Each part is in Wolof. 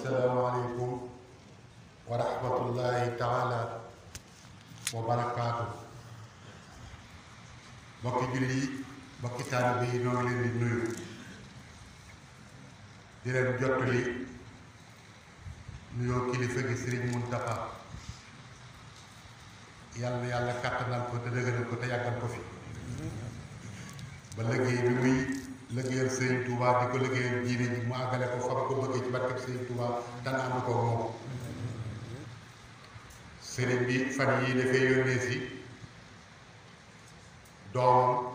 asalaamaaleykum wa rahmatullahi taala wa barakaatu. mbokki julli yi mbokki taalibe yi ñoo ngi leen di nuyu di leen jottali nuyoo kilifa gi Sëriñ Muntaxa yàlla na yàlla kàttanal ko te dëgëral ko te yàggal ko fi ba liggéey bi muy liggéeyal Sëriñ Tuubaa di ko liggéeyal diine ji mu àggale ko fa ko bëggee ci barkeb Sëriñ Tuubaa dana ànd ko moom. sëriñ bi fan yii dafay yónnee si doomam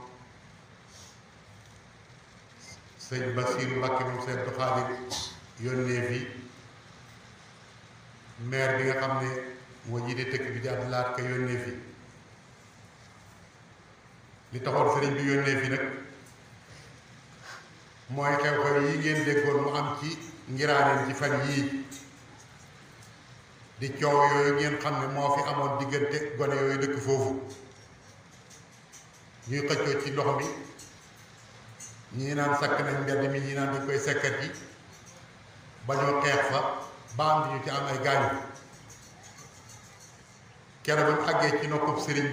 sëñ Basiiru Mbàkke moom sëñ Abdu Xaadir yónnee fi maire bi nga xam ne moo jiite tëkk bi di Abdu Lahat Ka yónnee fi li taxoon sëriñ bi yónnee fi nag mooy xew-xew yi ngeen déggoon mu am ci ngiraaneen ci fan yii di coow yooyu ngeen xam ne moo fi amoon diggante gone yooyu dëkk foofu ñuy xëccoo ci ndox mi ñii naan sakk nañ mbedd mi ñii naan dañ koy sekkat yi ba ñoo xeex fa ba am ñu ci am ay gaañu keroog ba mu àggee ci noppam sëriñ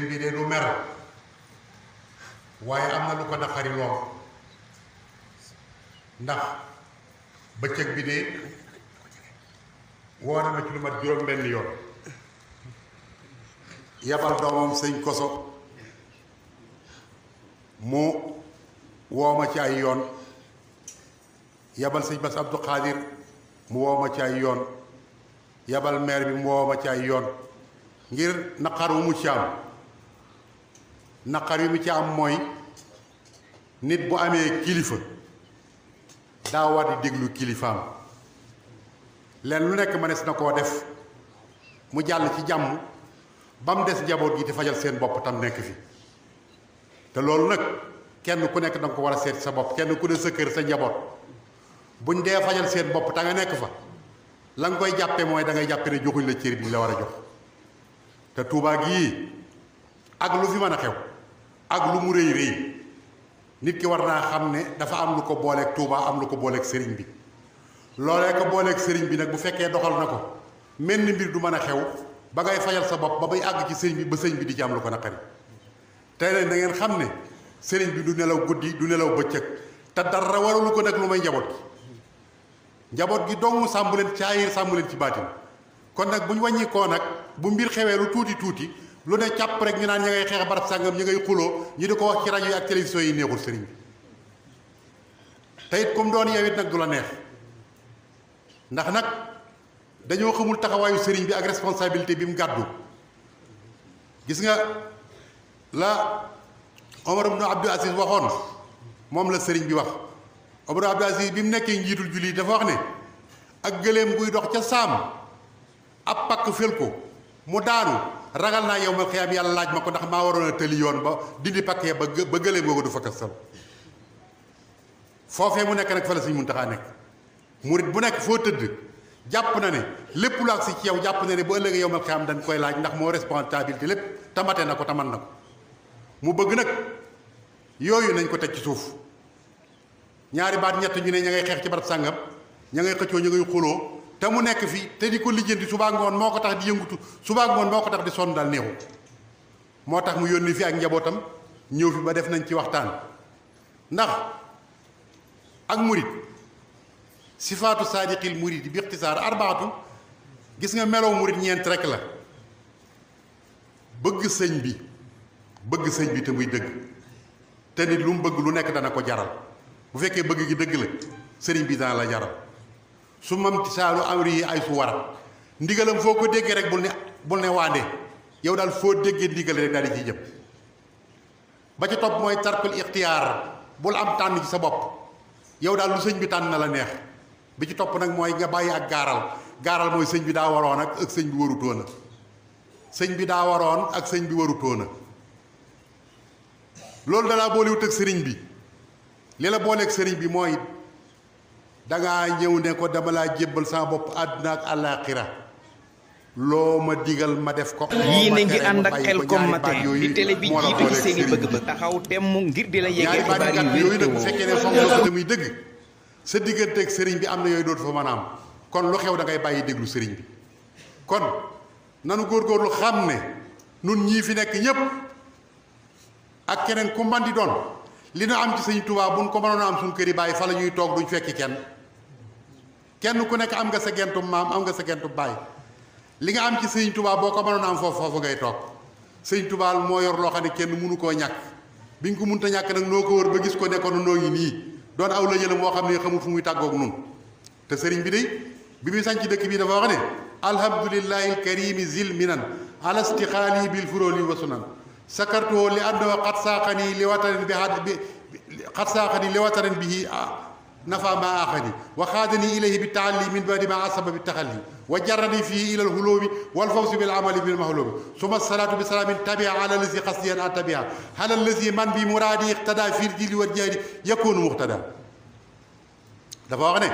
bi de du mer waaye am na lu ko naqari lool ndax bëccëg bi de woo na ma ci lu mat juróom benn yoon yabal doomam sëñ Koso mu woo ma ci ay yoon yabal sëñ Bass Abdou Khadir mu woo ma ci ay yoon yabal maire bi mu woo ma ci ay yoon ngir naqar wu mu ci am naqar yu mu ci am mooy nit bu amee kilifa daa war di déglu kilifaam leen lu nekk mënees na koo def mu jàll ci jàmm ba mu des njaboot gi di fajal seen bopp tam nekk fi te loolu nag kenn ku nekk danga ko war a seet sa bopp kenn ku ne sa kër sa njaboot buñ dee fajal seen bopp te nga nekk fa la nga koy jàppe mooy da ngay jàppe ne joxuñ la cër bi la war a jox te Tuubaa gii ak lu fi mën a xew ak lu mu rëy rëy nit ki war naa xam ne dafa am lu ko booleeg Tuubaa am lu ko booleeg sëriñ bi loolee ko booleeg sëriñ bi nag bu fekkee doxal na ko mel ni mbir du mën a xew ba ngay fajal sa bopp ba bay àgg ci sëriñ bi ba sëriñ bi di ci am lu ko naqari tey nag da ngeen xam ne sëriñ bi du nelaw guddi du nelaw bëccëg te dara waralu ko nag lu may njaboot gi dong sàmbu leen ci ayir sàmbu leen ci baatin kon nag bu ñu wàññi koo nag bu mbir xewee lu tuuti tuuti lu ne càpp rek ñu naan ña ngay xeex barab sàngam ñi ngay xuloo ñi di ko wax ci rajo yi ak télévision yi neexul sëriñ bi te it comme doon yow it nag du la neex ndax nag dañoo xamul taxawaayu sëriñ bi ak responsabilité bi mu gàddu gis nga la Omar ibn Abdul Aziz waxoon moom la sëriñ bi wax Omar ibn Abdul Aziz bi mu nekkee njiitul julli dafa wax ne ak gëléem guy dox ca saam ab pakk fel ko mu daanu ragal naa yow ma xiyaam yàlla laaj ma ko ndax maa waroon a tëli yoon ba dindi pakk ya ba gëléem googu du fa kasal foofee mu nekk nag fa la Sëriñ Muntaxa nekk murit bu nekk foo tëdd jàpp na ne lépp lu agsi ci yow jàpp na ne bu ëllëgee yow ma xam dañ koy laaj ndax moo responsabilité lépp tamate na ko taman na ko mu bëgg nag yooyu nañ ko teg ci suuf ñaari baat ñett ñu ne ña ngay xeex ci barab sàngam ña ngay xëccoo ña ngay xuloo te mu nekk fi te di ko lijjanti subaa ngoon moo ko tax di yëngutu subaa ngoon moo ko tax di sonn daal neexu moo tax mu yónni fi ak njabootam ñëw fi ba def nañ ci waxtaan ndax ak murit sifaatu saadiqil murid bi ixtisaar arbaatu gis nga melow murid ñeent rek la bëgg sëñ bi te muy dëgg te nit lu mu bëgg lu nekk dana ko jaral bu fekkee bëgg gi dëgg la sëriñ bi dana la jaral su mam saalu amri yi ay su wara ndigalam foo ko déggee rek bul ne waande yow daal foo déggee ndigal rek daal di ciy jëm ba ci topp mooy tarkul ixtiyaar bul am tànn ci sa bopp yow daal lu sëñ bi tànn na la neex bi ci topp nag mooy nga bàyyi ak gaaral mooy sëñ bi daa waroon ak sëñ bi warutoona sëñ bi daa waroon ak sëñ bi warutoona loolu dalaa boolewut ak sëriñ bi li la booleeg sëriñ bi mooy dangaa ñëw ne ko dama laa jébbal sama bopp àdduna ak àllaaxira loo ma digal ma def ko. yii na ngi ànd ak Khelcom matin di télé bi jiitu ci seen i bëgg-bëgg taxaw temm ngir di la yeggee xibaar yu wér yooyu nag bu fekkee ne fonk na ko te muy dëgg sa digganteeg sëriñ bi am na yooyu dootu fa mën a am kon lu xew da ngay bàyyi déglu sëriñ bi kon nanu góorgóorlu xam ne nun ñii fi nekk ñépp ak keneen ku man di doon li nu am ci sëñ Tuubaa buñ ko mënoon a am suñ kër yi bàyyi fa la ñuy toog duñ fekki kenn ku nekk am nga sa gentu maam am nga sa gentu baay li nga am ci sëñ Tuubaa boo ko mënoon a am foofu ngay toog sëñ Tuubaa moo yor loo xam ne kenn mënu koo ñàkk biñ ko mënta ñàkk nag noo ko wër ba gis ko nekkoon noo ngi nii doon aw la jëlam moo xam ne xamul fu muy tàggoog nun te sëriñ bi day bi muy sañ ci dëkk bi dafa wax ne alhamdulillahi alkarimi zil minan ala istiqaali bil furóoli wa sunan sakartuhu li annahu qad saaqani li watanin li watanin bihi nafa ma axani wa xaadani ilayhi bi taalli min badi ma asaba bi taxalli wa jarrani fii ila alhulumi walfawsi bil amali bil mahlumi suma salaatu bi salaamin tabia ala lazi xasdiyan an tabia ala lazi man bi muraadi iqtada fii jili wa jaari yakunu muqtada dafa wax ne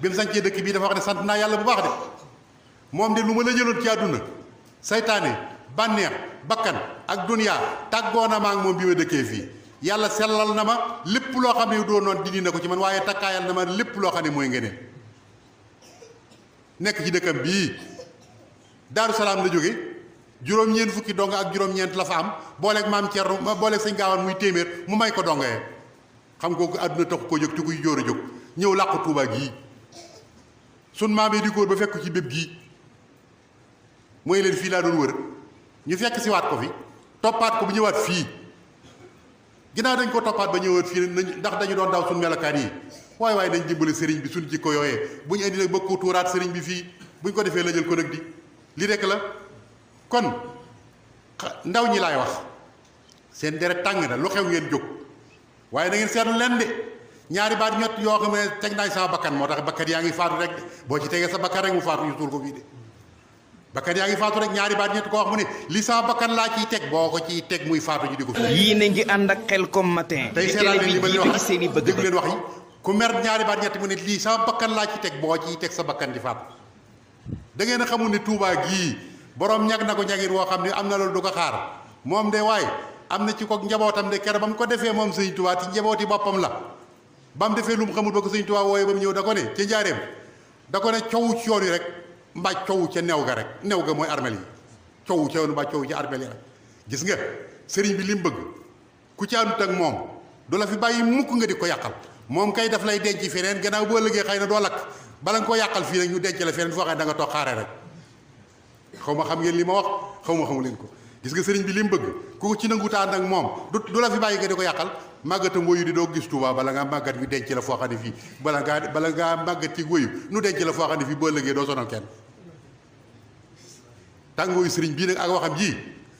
bi mu sañcee dëkk bii dafa wax ne sant naa yàlla bu baax de moom de lu ma la jëloon ci àdduna saytaane bànneex bakkan ak duniyaa tàggoona ma ak moom bi ma dëkkee fii yàlla sellal na ma lépp loo xam ne doo noon dindi na ko ci man waaye takkaayal na ma lépp loo xam ne mooy ngeneen nekk ci dëkkam bii Daaru Salaam la jóge juróom-ñeent fukki dong ak juróom-ñeent la fa am booleeg maam Cerno booleeg sëñ Gaawaan muy téeméer mu may ko dongee xam nga ko àdduna taxu ko jóg ci kuy jóor a jóg ñëw làqu Tuubaa gii sun maam yi di góor ba fekk ci bépp gii mooy leen fii laa doon wër ñu fekk si waat ko fi toppaat ko bu ñëwaat fii ginnaaw dañ ko toppaat ba ñëwaat fii ndax dañu doon daw suñ melokaan yi waaye dañ dimbali sëriñ bi suñ jikko yooyee bu ñu indi nag bëgg ko tuuraat sëriñ bi fii buñ ko defee la jël ko nag di li rekk la kon ndaw ñi laay wax seen deret tàng na lu xew ngeen jóg waaye da ngeen seetlu leen de ñaari baat ñett yoo xam ne teg naay sama bakkan moo tax bakkan yaa ngi faatu rek de boo ci tegee sa bakkan rek mu faatu ñu tuur ko fii de bakkan yaa ngi faatu rek ñaari baat ñett ko wax mu ne li sama bakkan laa ciy teg boo ko ciy teg muy faatu ñu di ko fi yéen a ngi ànd ak Khelcom matin tey seetaan leen li ma leen wax déglu leen wax yi ku mer ñaari baat ñett mu ne lii sama bakkan laa ciy teg boo ciy teg sa bakkan di faatu da ngeen a xamul ne Tuubaa gii borom ñag na ko ñagit woo xam ne am na loolu du ko xaar moom de waaye am na ci ko njabootam de kere ba mu ko defee moom sëñ Tuubaa ci njabooti boppam la ba mu defee lu mu xamul ba ko sëñ Tuubaa wooyee ba mu ñëw da ko ne ca njaareem da ko ne coow ci yoon yi rek mbaa coow ca new ga rek new ga mooy armel yi coow ca yoon mbaa coow ci armel yi rek gis nga sëriñ bi li mu bëgg ku ci àndut ak moom du la fi bàyyi mukk nga di ko yàqal moom kay daf lay denc feneen gannaaw boo ëllëgee xëy na doo lakk bala nga koo yàqal fii nag ñu denc la feneen foo xam ne da nga toog xaaree rek xaw ma xam ngeen li ma wax xamu leen ko gis nga sëriñ bi li mu bëgg ku ci nanguta ànd ak moom du la fi bàyyi nga di ko yàqal màggatam woyu di doo gis Tuubaa bala ngaa màggat ñu denc la foo xam ne fii bala ngaa màggat ci woyu nu denc la foo xam ne fii boo ëllëgee doo sonal kenn tàngooyu sëriñ bii nag ak waxam ji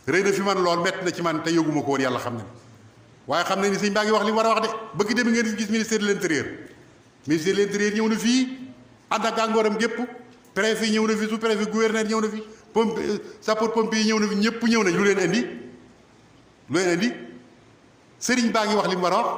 rëy na fi man lool metti na ci man te yëguma ko woon yàlla xam ne waaye xam ne ni sëñ baa ngi wax li mu war a wax de bëgg dem ngeen gis ministère de l'intérieur ñëw na fii ànd ak gàngooram gépp préfet ñëw na fi sous préfet gouverneur ñëw na fi sapeur pompier ñëw na fi ñëpp ñëw nañ lu leen indi sëriñ baa ngi wax li mu war a wax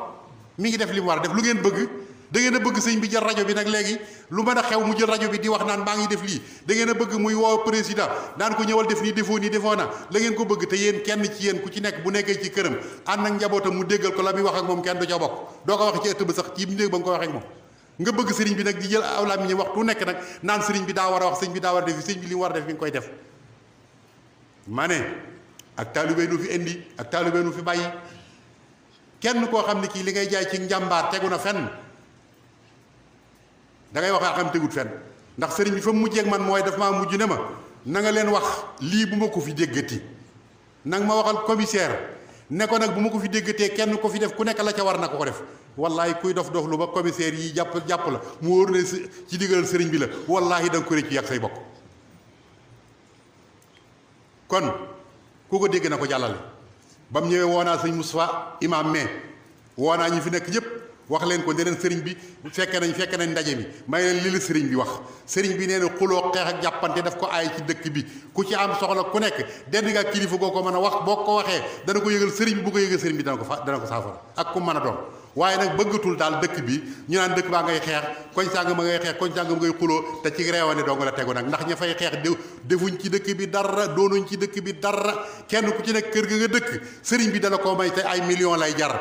mi ngi def li mu war a def lu ngeen bëgg da ngeen a bëgg sëñ bi jël rajo bi nag léegi lu mën a xew mu jël rajo bi di wax naan maa ngi def lii da ngeen a bëgg muy woo président daan ko ñëwal def nii defoo na la ngeen ko bëgg te yéen kenn ci yéen ku ci nekk bu nekkee ci këram ànd ak njabootam mu déggal ko la muy wax ak moom kenn du ca bokk doo ko wax ci ëtt ba sax ci néeg ba nga ko waxee ak moom nga bëgg sëriñ bi nag di jël aw làmmiñ waxtu nekk nag naan sëriñ bi daa war a wax sëriñ bi daa war a def sëriñ bi li mu war a def mi ngi koy def ma ne ak taalibé nu fi indi ak taalibé nu fi bàyyi kenn koo xam ne kii li ngay jaay ci njàmbaar tegu na fenn da ngay wax a xam tegut fenn ndax sëriñ bi fa mu mujjee ak man mooy daf maa mujj ne ma na nga leen wax lii bu ma ko fi déggati nag ma waxal commissaire ne ko nag bu ma ko fi déggatee kenn ko fi def ku nekk la ca war na ko def wallahi kuy dof lu ba commissaire yi jàpp la mu wóor ne ci digalal sëriñ bi la wallahi da nga ko réccu yàgg say bokk kon ku ko dégg na ko jàllale ba mu ñëwee woonaa sëñ Moustapha imam mais woonaa ñi fi nekk ñëpp wax leen ko ne leen sëriñ bi fekke nañ ndaje mi may leen li la sëriñ bi wax sëriñ bi nee na xuloo xeex ak jàppante daf ko aay ci dëkk bi ku ci am soxla ku nekk dend nga kilifa goo ko mën a wax boo ko waxee dana ko yëgal sëriñ bi bu ko yëgal sëriñ bi dana ko saafara ak ku mën a doon waaye nag bëggatul daal dëkk bi ñu naan dëkk baa ngay xeex koñ sàng ma ngay xeex koñ sàng ma ngay xuloo te ci reewane dong la tegu nag ndax ña fay xeex defuñ ci dëkk bi dara doonuñ ci dëkk bi dara kenn ku ci nekk kër ga nga dëkk sëriñ bi dala koo may te ay millions lay jar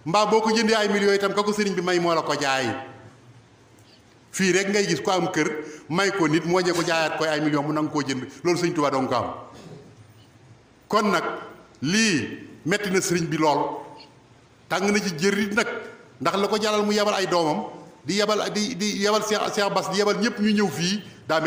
mbaa boo ko jëndee ay millions itam ka ko sëriñ bi may moo la ko jaay fii rek ngay gis ko am kër may ko nit moo ñee ko jaayaat koy ay million mu nangu koo jënd loolu sëñ Tuubaa dong ko am kon nag lii metti na sëriñ bi lool tàng na ci jër it nag ndax la ko jalal mu yebal ay doomam di yebal Cheikh Bass di yebal ñëpp ñu ñëw fii daa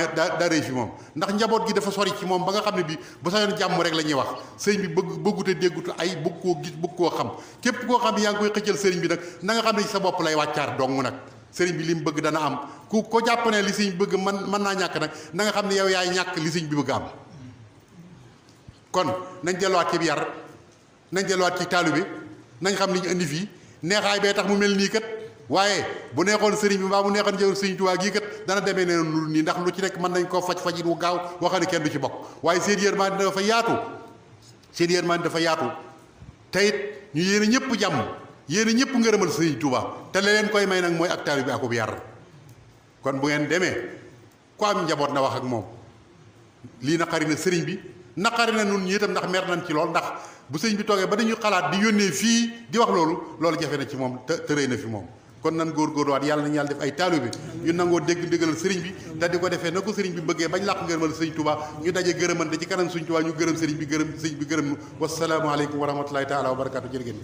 rëy fi moom ndax njaboot gi dafa sori ci moom ba nga xam ne bi ba sañoon jàmm rek la ñuy wax sëriñ bi bëggute déggute ay bëgg koo gis bëgg koo xam képp koo xam ne yaa ngi koy xëccal sëriñ bi nag na nga xam ne ci sa bopp lay wàccaar dong nag sëriñ bi li mu bëgg dana am ku ko jàpp ne li sëriñ bëgg mën naa ñàkk nag na nga xam ne yow yaay ñàkk li sëriñ bi bëgg am kon nañ delluwaat ci yar nañ delluwaat ci taalibe nañ xam li ñu indi fii neexaay bee tax mu mel nii kat waaye bu neexoon sëriñ bi mbaa mu neexoon jëw sëriñ Tuubaa gii kat dana demee ne lu nii ndax lu ci nekk mën nañ koo fajit wu gaaw wax ne kenn du ci bokk waaye seen yërmande dafa yaatu seen yërmande dafa yaatu te it ñu yéene ñëpp jàmm yéene ñëpp ngërëmal sëriñ Tuubaa te la leen koy may nag mooy ak taalibe bi akub yar kon bu ngeen demee ku am njaboot na wax ak moom lii naqari na sëriñ bi naqari na nun ñi itam ndax mer nañ ci lool ndax bu sëriñ bi toogee ba dañu xalaat di yónnee fii di wax loolu jafe na ci moom te rëy na fi moom kon nan góorgóorluwaat yàlla nañu yàlla def ay taalibe bi ñu nangoo dégg ndigalal sëriñ bi te di ko defee na ko sëriñ bi bëggee bañ làq ngërëmal sëriñ Tuubaa ñu daje gërëmante ci kanam sëriñ Tuubaa ñu gërëm sëriñ bi gërëm nu wasalaamu aleykum wa rahmatullahi taala wa barakatu jërë ngeen